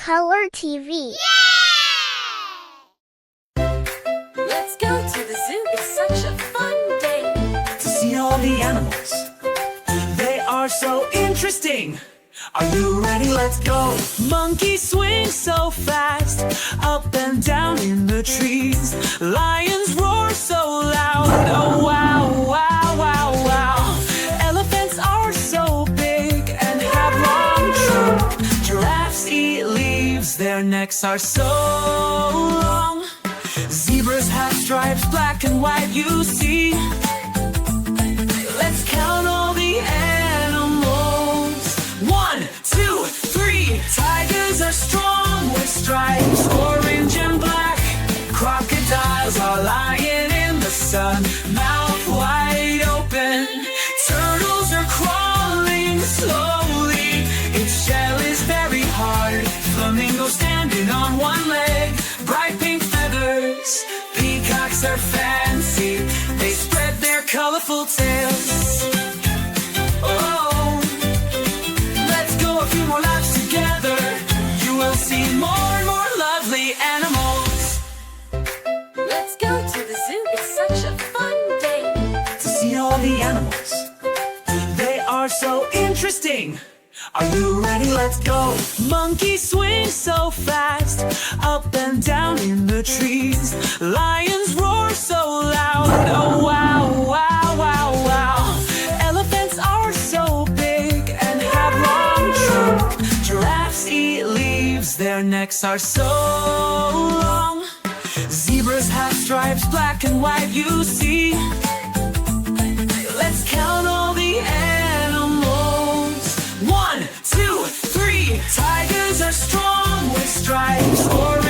Color TV. Let's go to the zoo. It's such a fun day to see all the animals. They are so interesting. Are you ready? Let's go. Monkeys swing so fast, up and down in the trees. Lions roar so loud. Oh wow, wow, wow, wow. Elephants are so big and have long trunks. Giraffes eat leaves, their necks are so long. Zebras have stripes, black and white, you see. Let's count all the animals. 1, 2, 3. Tigers are strong with stripes, orange and black. Crocodiles are lying in the sun, mouth wide open. Turtles are crawling slowly, its shell is very hard. Flamingos standing on one leg, bright pink feathers. Peacocks are fancy, they spread their colorful tails. Oh, let's go a few more laps together. You will see more and more lovely animals. Let's go to the zoo. It's such a fun day to see all the animals. They are so interesting. Are you ready? Let's go. Monkeys swing so fast, up and down in the trees. Lions roar so loud. Oh wow, wow, wow, wow. Elephants are so big and have long trunks. Giraffes eat leaves, their necks are so long. Zebras have stripes, black and white, you see. Let's count all the animals. 1, 2, 3. Tigers are strong with stripes, orange